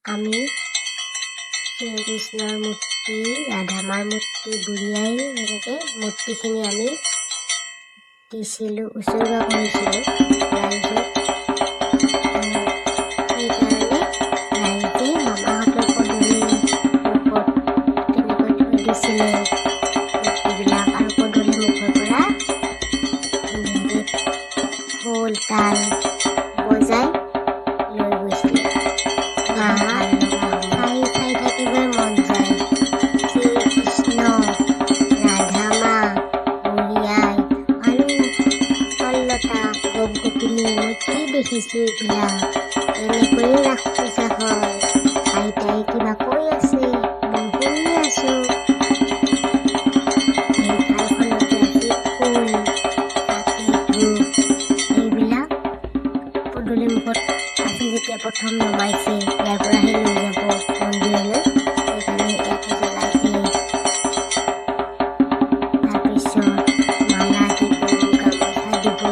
আমি শ্ৰীকৃষ্ণৰ মূৰ্তি, ৰাধামাৰ মূৰ্তি, বুঢ়ী আইৰ এনেকৈ মূৰ্তিখিনি আমি দিছিলোঁ, উচৰ্গা কৰিছিলোঁ ৰাইজক। সেইকাৰণে ৰাইজে মামাহঁতৰ পদূলিৰ মুখত তেনেকৈ থৈ দিছিলে মূৰ্তিবিলাক, আৰু পদূলি মুখৰ পৰা ধুনীয়াকৈ খোল তাল বজাই লৈ গৈছিলে। চাই থাকিবই মন যায়। শ্ৰীকৃষ্ণ, ৰাধামা, বুঢ়ী আই আৰু কলতা, গোপ-গোপিনী, মই কি দেখিছোঁ এইবিলাক। এনেকৈয়ে ৰাস পূজা হয়। আইতাই কিবা কৈ আছে, মই শুনি আছোঁ। এই ঠাইখনতে আজি ফুল, চাকি, ধূপ এইবিলাক পদূলি মুখত আজি যেতিয়া প্ৰথম নমাইছে, ইয়াৰ পৰাহে লৈ যাব মন্দিৰলৈ, সেইকাৰণে ইয়াতে জ্বলাই দিয়ে। তাৰপিছত মালা দিব, গামোচা দিব,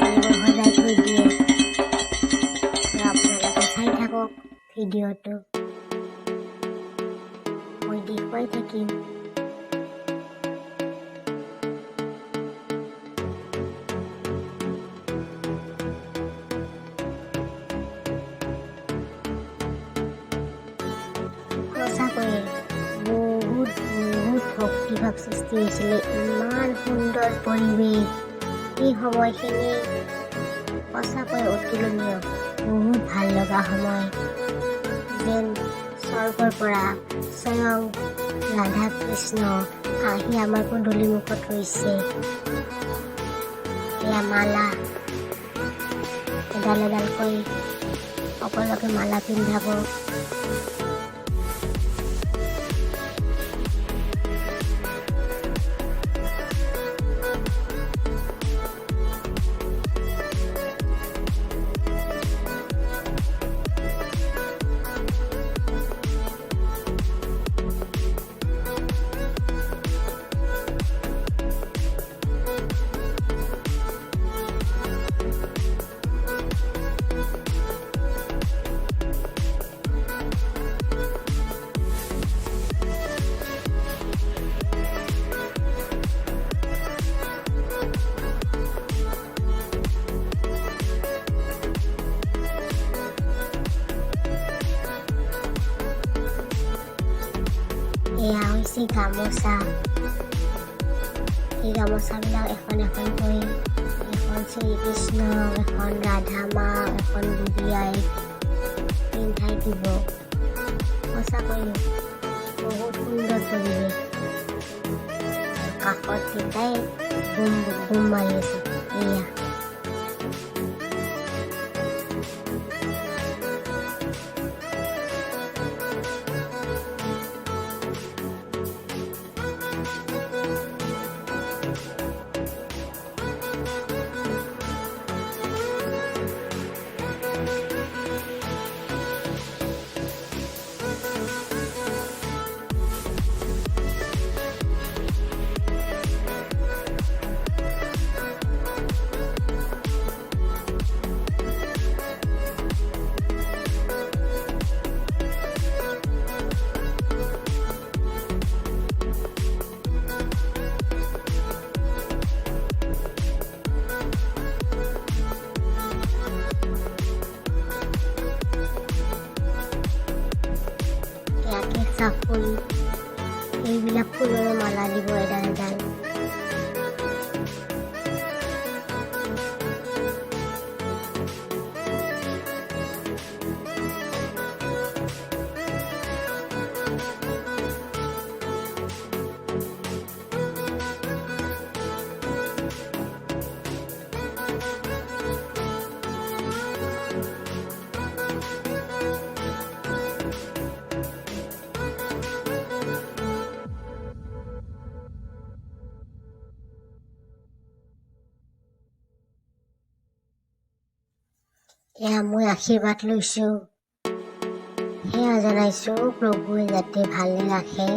এনেকৈ সজাই থৈ দিয়ে। আপোনালোকে চাই থাকক ভিডিঅ'টো, মই দেখুৱাই থাকিম। সঁচাকৈয়ে বহুত ভক্তিভাৱ সৃষ্টি হৈছিলে। ইমান সুন্দৰ পৰিৱেশ, এই সময়খিনি সঁচাকৈ অতুলনীয়, বহুত ভাল লগা সময়। যেন স্বৰ্গৰ পৰা স্বয়ং ৰাধা কৃষ্ণ আহি আমাৰ পদূলি মুখত ৰৈছে। এয়া মালা, এডাল এডালকৈ সকলোকে মালা পিন্ধাব। এয়া হৈছে গামোচা। এই গামোচাবিলাক এখন এখনকৈ, এখন শ্ৰীকৃষ্ণ, এখন ৰাধামা, এখন বুঢ়ী আই পিন্ধাই দিব। সঁচাকৈ বহুত সুন্দৰ পৰিৱেশ। কাষত দেউতাই বুম বুম মাৰি আছে। এয়া কেঁচা ফুল, এইবিলাক ফুলৰো মালা দিব এডাল এডাল। এয়া মই আশীৰ্বাদ লৈছোঁ, সেয়া জনাইছোঁ প্ৰভুৱে যাতে ভালে ৰাখে।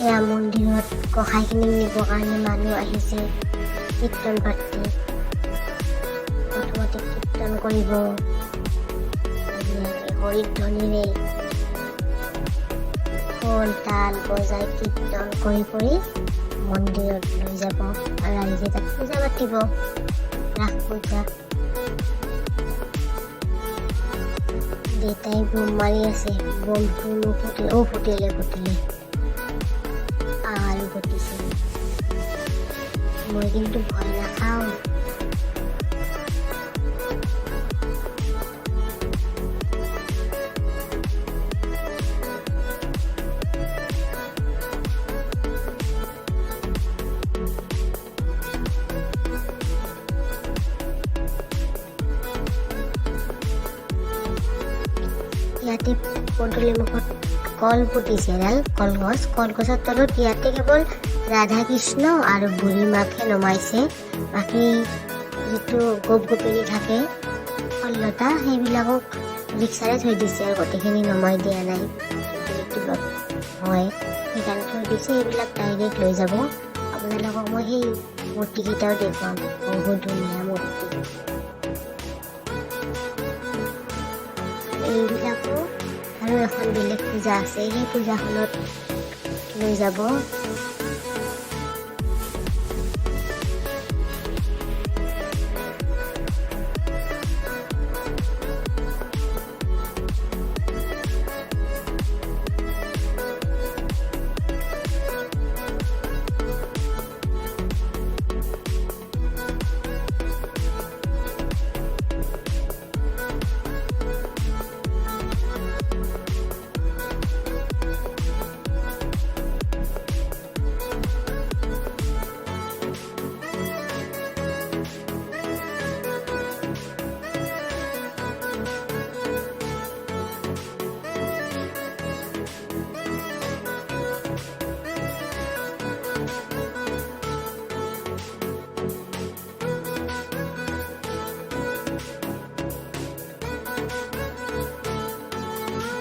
এয়া মন্দিৰত গোসাঁইখিনিক নিবৰ কাৰণে মানুহ আহিছে। কীৰ্তন পাৰ্টি প্ৰথমতে কীৰ্তন কৰিব, হৰিধ্বনিৰে খোল তাল বজাই কীৰ্তন কৰি মন্দিৰত লৈ যাব আৰু ৰাইজে তাত পূজা পাতিব, ৰাস পূজা। দেউতাই বোম মাৰি আছে, বোমটো নুফুটিলে, ফুটিলে আৰু ফুটিছে। মই কিন্তু ভয় নাখাওঁ। ইয়াতে পদূলি মুখত কল পুতিছে, এডাল কলগছৰ তলত ইয়াতে কেৱল ৰাধা কৃষ্ণ আৰু বুঢ়ী মাকহে নমাইছে। বাকী যিটো গোপিনী থাকে কললতা সেইবিলাকক ৰিক্সাৰে থৈ দিছে আৰু গোটেইখিনি নমাই দিয়া নাই। কিবা হয় সেইকাৰণে থৈ দিছে। এইবিলাক ডাইৰেক্ট লৈ যাব। আপোনালোকক মই সেই মূৰ্তিকেইটাও দেখুৱাম, বহুত ধুনীয়া মূৰ্তি। এইবিলাকো আৰু এখন বেলেগ পূজা আছে, সেই পূজাখনত লৈ যাব।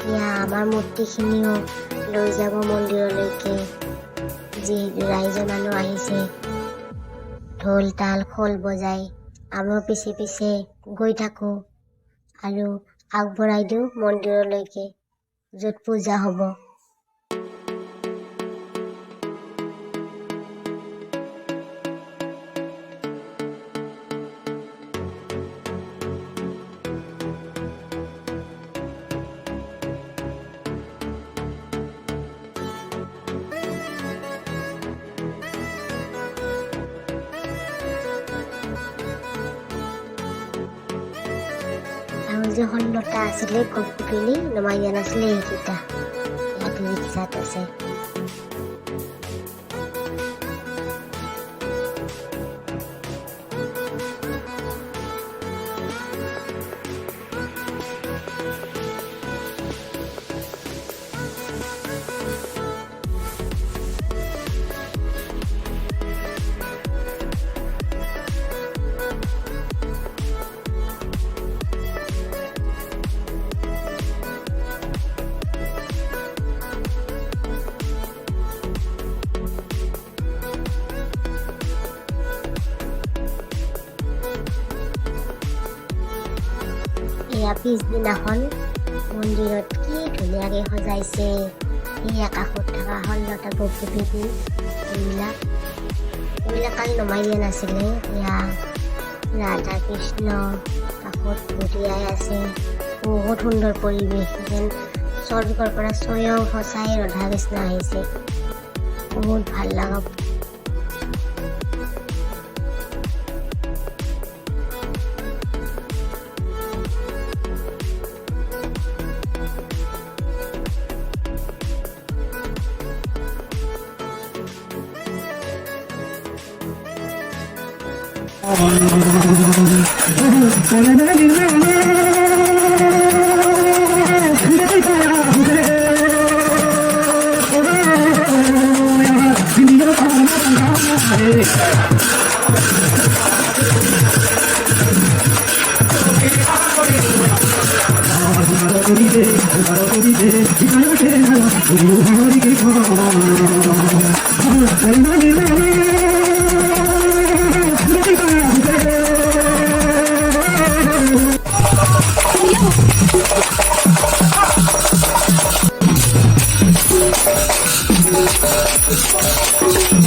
এতিয়া আমাৰ মূৰ্তিখিনিও লৈ যাব মন্দিৰলৈকে। যিহেতু ৰাইজৰ মানুহ আহিছে, ঢোল তাল খোল বজাই আমিও পিছে পিছে গৈ থাকোঁ আৰু আগবঢ়াই দিওঁ মন্দিৰলৈকে, য'ত পূজা হ'ব। আৰু যে ষোল্লটা আছিলে গোপিনী নমাই দিয়া নাছিলে, সেইকেইটা ইয়াতে ৰিক্সাত আছে। এয়া পিছদিনাখন মন্দিৰত কি ধুনীয়াকৈ সজাইছে। এই আকাশত থকা ষোল্লটা গোপিনী এইবিলাক কালি নমাই দিয়া নাছিলে। এয়া ৰাধা কৃষ্ণ কাষত বুঢ়িয়াই আছে। বহুত সুন্দৰ পৰিৱেশ, যেন স্বৰ্গৰ পৰা স্বয়ং সঁচাই ৰাধা কৃষ্ণ আহিছে। বহুত ভাল লগা। Thank you.